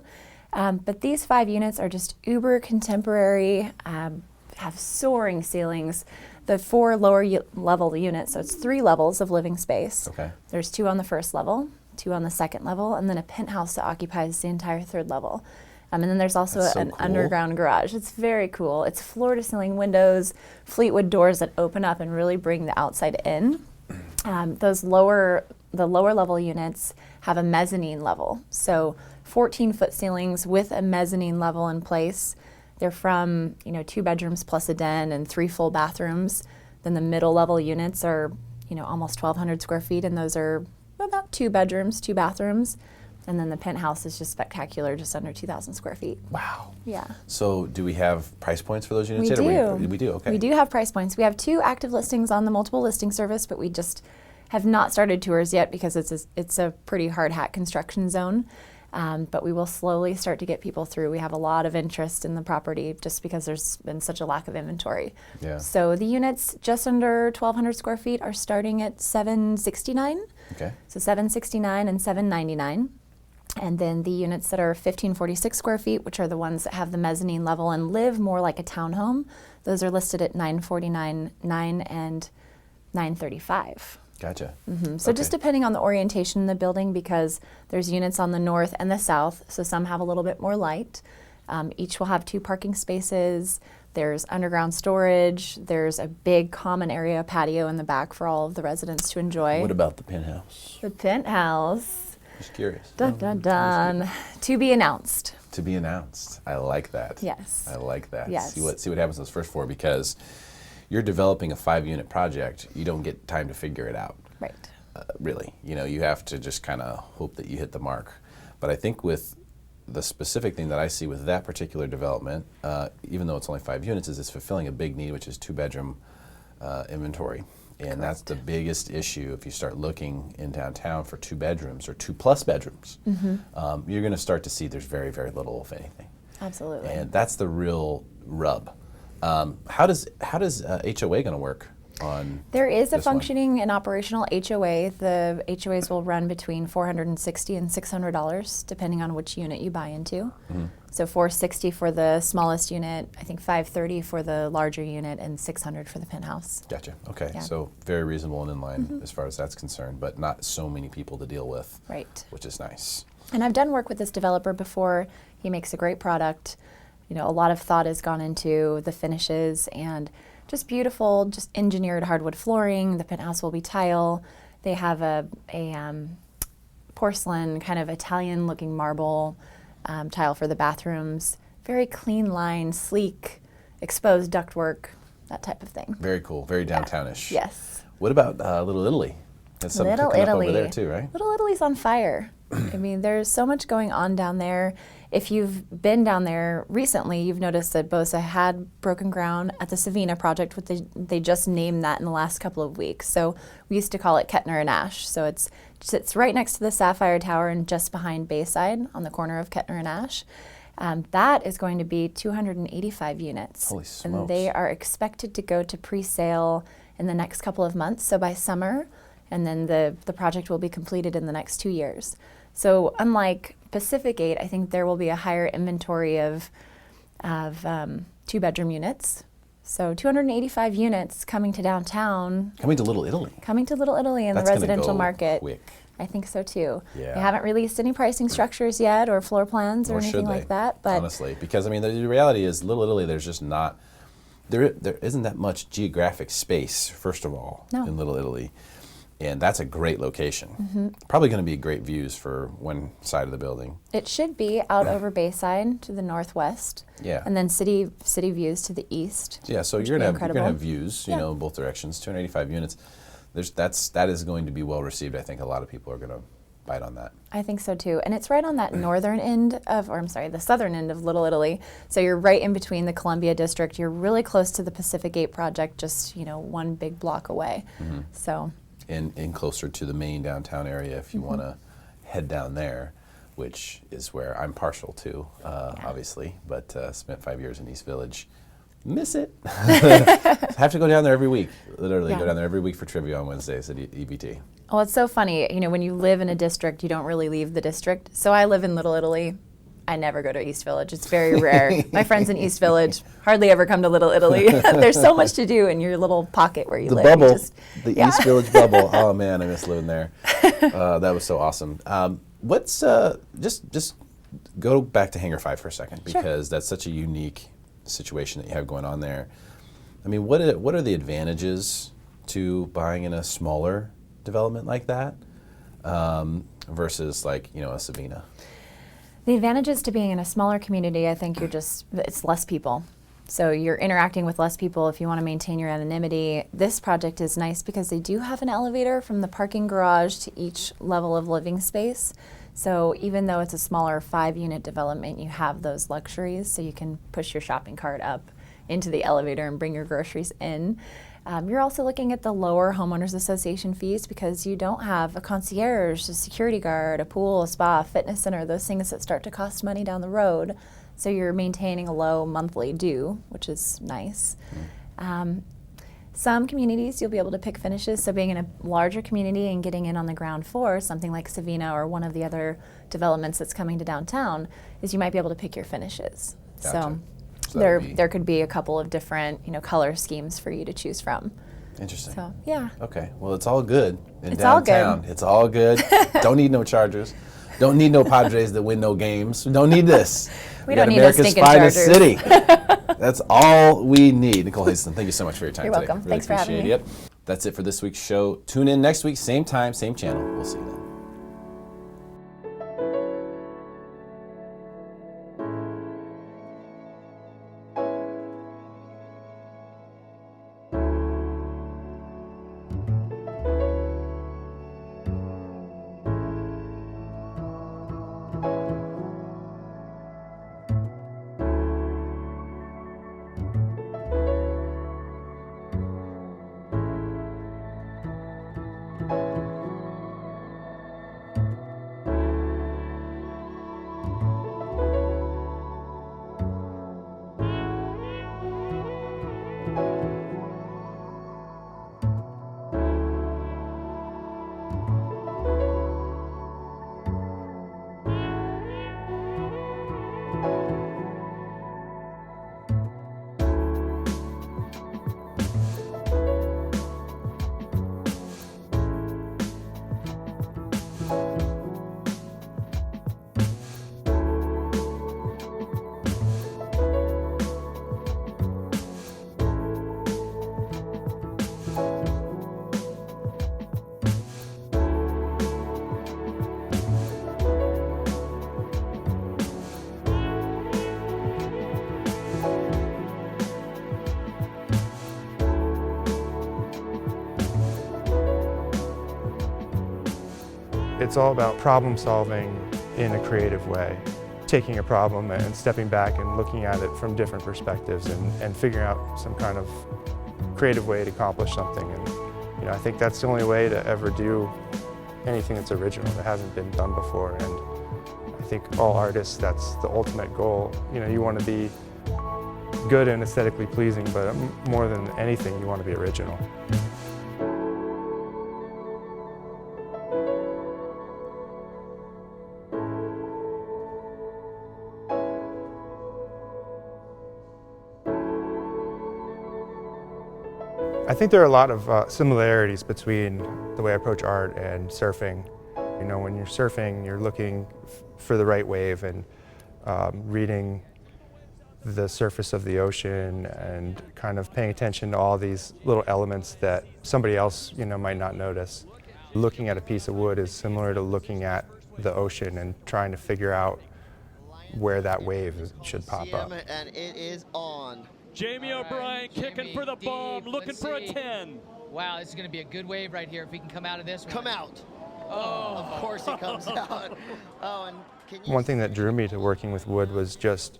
But these 5 units are just uber contemporary, have soaring ceilings. The 4 lower level units, so it's 3 levels of living space. Okay. There's 2 on the first level, 2 on the second level, and then a penthouse that occupies the entire 3rd level. And then there's also That's so an cool. underground garage. It's very cool. It's floor-to-ceiling windows, Fleetwood doors that open up and really bring the outside in. The lower level units have a mezzanine level, so 14-foot ceilings with a mezzanine level in place. They're from 2 bedrooms plus a den and 3 full bathrooms. Then the middle level units are almost 1,200 square feet, and those are about 2 bedrooms, 2 bathrooms. And then the penthouse is just spectacular, just under 2,000 square feet. Wow. Yeah. So do we have price points for those units We yet? do. We do, okay. We do have price points. We have 2 active listings on the multiple listing service, but we just have not started tours yet because it's a pretty hard hat construction zone. But we will slowly start to get people through. We have a lot of interest in the property just because there's been such a lack of inventory. Yeah. So the units just under 1,200 square feet are starting at $769. Okay. So $769 and $799. And then the units that are 1,546 square feet, which are the ones that have the mezzanine level and live more like a townhome, those are listed at $949, $9 and $935. Gotcha. So Okay. just depending on the orientation in the building, because there's units on the north and the south, so some have a little bit more light. Each will have 2 parking spaces. There's underground storage. There's a big common area patio in the back for all of the residents to enjoy. What about the penthouse? The penthouse. Just curious. Dun, dun, dun. To be announced. To be announced. I like that. Yes. I like that. Yes. See what happens those first 4, because you're developing a 5-unit project, you don't get time to figure it out. Right. Really, you have to just kind of hope that you hit the mark. But I think with the specific thing that I see with that particular development, even though it's only 5 units, is it's fulfilling a big need, which is 2-bedroom inventory. And that's the biggest issue if you start looking in downtown for 2 bedrooms or 2+ bedrooms. You're going to start to see there's very, very little, if anything. Absolutely. And that's the real rub. How does HOA going to work on There is a this one? functioning and operational HOA. The HOAs will run between $460 and $600 depending on which unit you buy into. So $460 for the smallest unit, I think $530 for the larger unit, and $600 for the penthouse. Gotcha. Okay, Yeah. so very reasonable and in line as far as that's concerned, but not so many people to deal with. Right. Which is nice. And I've done work with this developer before. He makes a great product. A lot of thought has gone into the finishes and just beautiful, just engineered hardwood flooring. The penthouse will be tile. They have a porcelain kind of Italian-looking marble tile for the bathrooms. Very clean line, sleek, exposed ductwork, that type of thing. Very cool. Very downtownish. Yes. What about Little Italy? That's something Little cooking up Italy. over there too, right? Little Italy's on fire. I mean, there's so much going on down there. If you've been down there recently, you've noticed that BOSA had broken ground at the Savina project, which they just named that in the last couple of weeks. So we used to call it Kettner and Ash. So it sits right next to the Sapphire Tower and just behind Bayside on the corner of Kettner and Ash. That is going to be 285 units. Holy smokes. And they are expected to go to pre-sale in the next couple of months, so by summer, and then the project will be completed in the next 2 years. So unlike Pacific 8, I think there will be a higher inventory of 2-bedroom units. So 285 units coming to downtown. Coming to Little Italy. Coming to Little Italy in That's the gonna residential go market. quick. I think so too. Yeah. They haven't released any pricing structures yet or floor plans or Nor anything should like that. But honestly, because I mean, the reality is Little Italy, there's just not, there isn't that much geographic space, first of all, in Little Italy. And that's a great location. Probably going to be great views for one side of the building. it should be out over Bayside to the northwest. Yeah. And then city views to the east. Yeah, so which you're would be gonna have incredible. views, Yeah. in both directions. 285 units. That is going to be well received. I think a lot of people are going to bite on that. I think so too. And it's right on that northern end the southern end of Little Italy. So you're right in between the Columbia District. You're really close to the Pacific 8 project, just, one big block away. So. And closer to the main downtown area if you want to head down there, which is where I'm partial to, obviously. But spent 5 years in East Village. Miss it. Have to go down there every week. Literally go down there every week for trivia on Wednesdays at EBT. Well, it's so funny. When you live in a district, you don't really leave the district. So I live in Little Italy. I never go to East Village. It's very rare. My friends in East Village hardly ever come to Little Italy. There's so much to do in your little pocket where you live. Bubble, the East Village bubble. Oh man, I miss living there. That was so awesome. What's just go back to Hangar 5 for a second because that's such a unique situation that you have going on there. I mean, what are the advantages to buying in a smaller development like that versus like a Savina? The advantages to being in a smaller community, I think it's less people. So you're interacting with less people if you want to maintain your anonymity. This project is nice because they do have an elevator from the parking garage to each level of living space. So even though it's a smaller 5-unit development, you have those luxuries. So you can push your shopping cart up into the elevator and bring your groceries in. You're also looking at the lower homeowners association fees because you don't have a concierge, a security guard, a pool, a spa, a fitness center, those things that start to cost money down the road. So you're maintaining a low monthly due, which is nice. Some communities you'll be able to pick finishes, so being in a larger community and getting in on the ground floor, something like Savina or one of the other developments that's coming to downtown, is you might be able to pick your finishes. Gotcha. So there could be a couple of different color schemes for you to choose from. Interesting. So yeah. Okay. Well, it's all good in It's all downtown. good. It's all good. Don't need no Chargers. Don't need no Padres that win no games. Don't need this. We got don't need America's a stinking finest Chargers. city. That's all we need. Nicole Haston, thank you so much for your time You're today. welcome. Really Thanks for having appreciate me. it. That's it for this week's show. Tune in next week, same time, same channel. We'll see you then. It's all about problem solving in a creative way, taking a problem and stepping back and looking at it from different perspectives and figuring out some kind of creative way to accomplish something. And you know, I think that's the only way to ever do anything that's original that hasn't been done before. And I think all artists, that's the ultimate goal. You know, you want to be good and aesthetically pleasing, but more than anything, you want to be original. I think there are a lot of similarities between the way I approach art and surfing. You know, when you're surfing, you're looking for the right wave and reading the surface of the ocean and kind of paying attention to all these little elements that somebody else, you know, might not notice. Looking at a piece of wood is similar to looking at the ocean and trying to figure out where that wave should pop up. And it is on. Jamie O'Brien kicking for the bomb, looking for a 10. Wow, this is going to be a good wave right here if we can come out of this one. Come out. Oh, of course he comes out. Oh, and can you... One thing that drew me to working with wood was just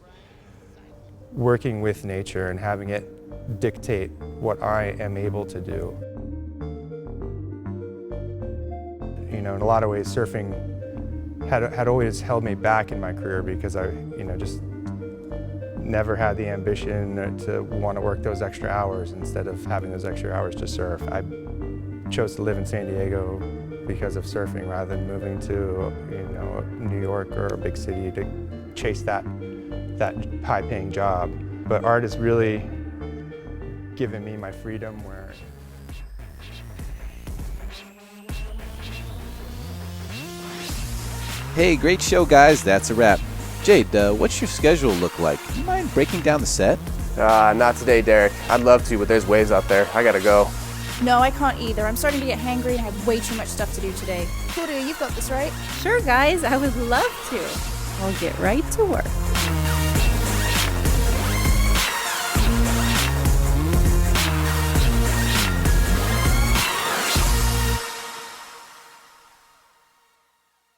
working with nature and having it dictate what I am able to do. You know, in a lot of ways, surfing had always held me back in my career because I, you know, just never had the ambition to want to work those extra hours instead of having those extra hours to surf. I chose to live in San Diego because of surfing rather than moving to, you know, New York or a big city to chase that high-paying job. But art has really given me my freedom where Hey, great show, guys. That's a wrap. Jade, what's your schedule look like? Do you mind breaking down the set? Not today, Derek. I'd love to, but there's waves out there. I gotta go. No, I can't either. I'm starting to get hangry and I have way too much stuff to do today. Claudia, you've got this, right? Sure, guys. I would love to. I'll get right to work.